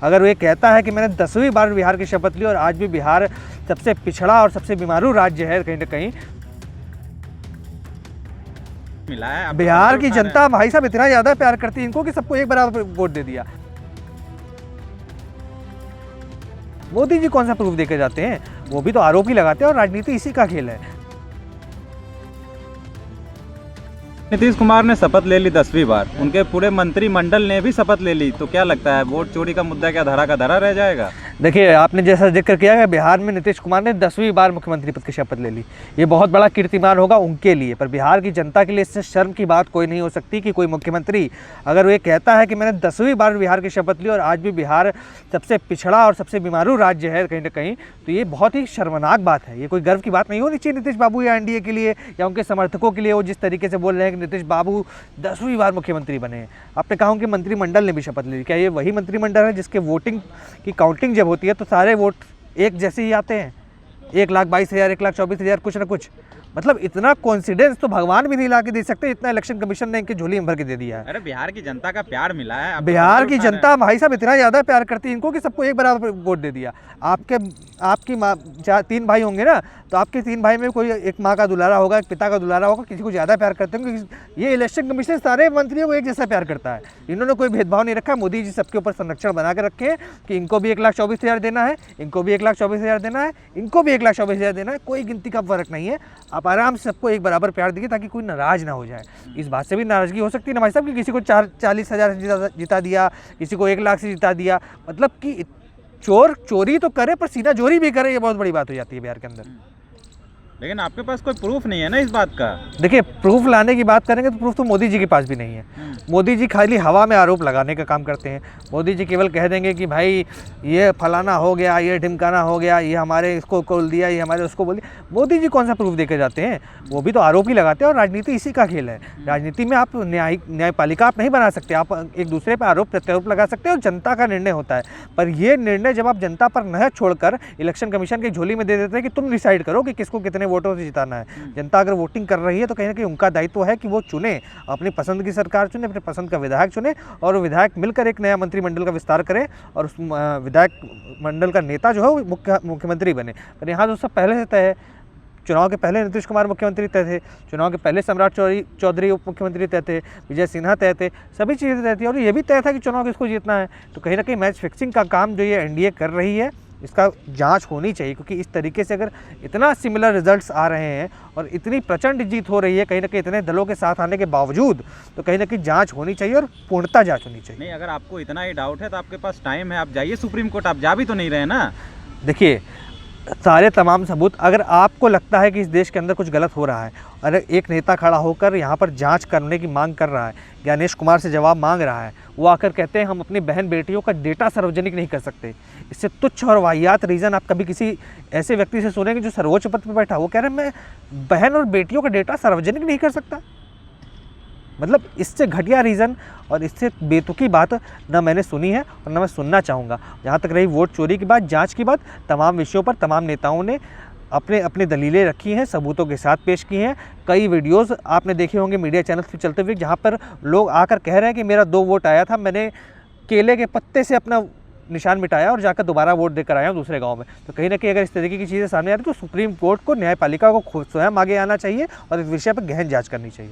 अगर वो ये कहता है कि मैंने 10वीं बार बिहार की शपथ ली और आज भी बिहार सबसे पिछड़ा और सबसे बीमारू राज्य है कहीं ना कहीं, मिला है बिहार की जनता भाई साहब इतना ज़्यादा प्यार करती है इनको कि सबको एक बराबर वोट दे दिया। मोदी जी कौन सा प्रूफ देके जाते हैं, वो भी तो आरोप ही लगाते हैं और राजनीति इसी का खेल है। नीतीश कुमार ने शपथ ले ली 10वीं बार, उनके पूरे मंत्रिमंडल ने भी शपथ ले ली, तो क्या लगता है वोट चोरी का मुद्दा क्या धरा का धरा रह जाएगा? देखिए, आपने जैसा जिक्र किया है बिहार में नीतीश कुमार ने 10वीं बार मुख्यमंत्री पद की शपथ ले ली, ये बहुत बड़ा कीर्तिमान होगा उनके लिए, पर बिहार की जनता के लिए इससे शर्म की बात कोई नहीं हो सकती कि कोई मुख्यमंत्री अगर वो ये कहता है कि मैंने 10वीं बार बिहार की शपथ ली और आज भी बिहार सबसे पिछड़ा और सबसे बीमारू राज्य है कहीं ना कहीं, तो ये बहुत ही शर्मनाक बात है। ये कोई गर्व की बात नहीं होनी चाहिए नीतीश बाबू या एनडीए के लिए या उनके समर्थकों के लिए। वो जिस तरीके से बोल रहे हैं कि नीतीश बाबू 10वीं बार मुख्यमंत्री बने हैं, आपने कहा कि मंत्रिमंडल ने भी शपथ ली, क्या ये वही मंत्रिमंडल है जिसके वोटिंग की काउंटिंग जब होती है तो सारे वोट एक जैसे ही आते हैं, 1,22,000 1,24,000 कुछ ना कुछ? मतलब इतना कॉन्फिडेंस तो भगवान भी नहीं ला के दे सकते, इतना इलेक्शन कमीशन ने इनकी झोली में भर के दे दिया है। अरे बिहार की जनता का प्यार मिला है, बिहार की जनता भाई साहब इतना ज़्यादा प्यार करती है इनको कि सबको एक बराबर वोट दे दिया। आपकी माँ 3 भाई होंगे ना, तो आपके 3 भाई में कोई एक माँ का दुलारा होगा, एक पिता का दुलारा होगा, किसी को ज़्यादा प्यार करते होंगे। ये इलेक्शन कमीशन सारे मंत्रियों को एक जैसा प्यार करता है, इन्होंने कोई भेदभाव नहीं रखा। मोदी जी सबके ऊपर संरक्षण बना के रखे हैं कि इनको भी 1,24,000 देना है, इनको भी 1,24,000 देना है, इनको भी 1,24,000 देना है, कोई गिनती का फर्क नहीं है। आप आराम से सबको एक बराबर प्यार दीजिए ताकि कोई नाराज़ ना हो जाए। इस बात से भी नाराज़गी हो सकती है ना भाई साहब कि किसी को 40,000 से जिता दिया, किसी को 1,00,000 से जिता दिया, मतलब कि चोर चोरी तो करे पर सीना जोरी भी करे, ये बहुत बड़ी बात हो जाती है बिहार के अंदर। लेकिन आपके पास कोई प्रूफ नहीं है ना इस बात का। देखिए, प्रूफ लाने की बात करेंगे तो प्रूफ तो मोदी जी के पास भी नहीं है। मोदी जी खाली हवा में आरोप लगाने का काम करते हैं। मोदी जी केवल कह देंगे कि भाई ये फलाना हो गया, ये ढिमकाना हो गया, ये हमारे इसको बोल दिया, ये हमारे उसको बोल दिया। मोदी जी कौन सा प्रूफ देके जाते हैं, वो भी तो आरोप ही लगाते हैं और राजनीति इसी का खेल है। राजनीति में आप न्यायपालिका आप नहीं बना सकते, आप एक दूसरे पर आरोप प्रत्यारोप लगा सकते हैं और जनता का निर्णय होता है। पर ये निर्णय जब आप जनता पर न छोड़कर इलेक्शन कमीशन की झोली में दे देते हैं कि तुम डिसाइड करो कि किसको कितने वोटों से जिताना है। जनता अगर वोटिंग कर रही है तो कहीं ना कहीं उनका दायित्व है कि वो चुने, अपनी पसंद की सरकार चुने, अपने पसंद का विधायक चुने और वो विधायक मिलकर एक नया मंत्रिमंडल का विस्तार करें और उस विधायक मंडल का नेता जो है वो मुख्यमंत्री बने। पर यहाँ तो सब पहले से तय है। चुनाव के पहले नीतीश कुमार मुख्यमंत्री तय थे, चुनाव के पहले सम्राट चौधरी उप मुख्यमंत्री तय थे, विजय सिन्हा तय थे, सभी चीज़ें तय थी और ये भी तय था कि चुनाव किसको जीतना है। तो कहीं ना कहीं मैच फिक्सिंग का काम जो ये एनडीए कर रही है इसका जांच होनी चाहिए, क्योंकि इस तरीके से अगर इतना सिमिलर रिजल्ट्स आ रहे हैं और इतनी प्रचंड जीत हो रही है कहीं ना कहीं इतने दलों के साथ आने के बावजूद, तो कहीं ना कहीं जांच होनी चाहिए और पूर्णता जांच होनी चाहिए। नहीं, अगर आपको इतना ही डाउट है तो आपके पास टाइम है, आप जाइए सुप्रीम कोर्ट, आप जा भी तो नहीं रहे ना। देखिए, सारे तमाम सबूत, अगर आपको लगता है कि इस देश के अंदर कुछ गलत हो रहा है, अगर एक नेता खड़ा होकर यहाँ पर जांच करने की मांग कर रहा है, ज्ञानेश कुमार से जवाब मांग रहा है, वो आकर कहते हैं हम अपनी बहन बेटियों का डेटा सार्वजनिक नहीं कर सकते, इससे तुच्छ और वाहियात रीज़न आप कभी किसी ऐसे व्यक्ति से सुनेंगे जो सर्वोच्च पद पर बैठा, वो कह रहे हैं मैं बहन और बेटियों का डेटा सार्वजनिक नहीं कर सकता। मतलब इससे घटिया रीज़न और इससे बेतुकी बात ना मैंने सुनी है और ना मैं सुनना चाहूँगा। जहाँ तक रही वोट चोरी की बात, जांच की बात, तमाम विषयों पर तमाम नेताओं ने अपने दलीलें रखी हैं, सबूतों के साथ पेश की हैं। कई वीडियोस आपने देखे होंगे मीडिया चैनल्स पर चलते हुए जहाँ पर लोग आकर कह रहे हैं कि मेरा 2 वोट आया था, मैंने केले के पत्ते से अपना निशान मिटाया और जाकर दोबारा वोट देकर आया हूँ दूसरे गांव में। तो कहीं ना कहीं अगर इस तरीके की चीज़ें सामने आ रही तो सुप्रीम कोर्ट को, न्यायपालिका को खुद स्वयं आगे आना चाहिए और इस विषय पर गहन जांच करनी चाहिए।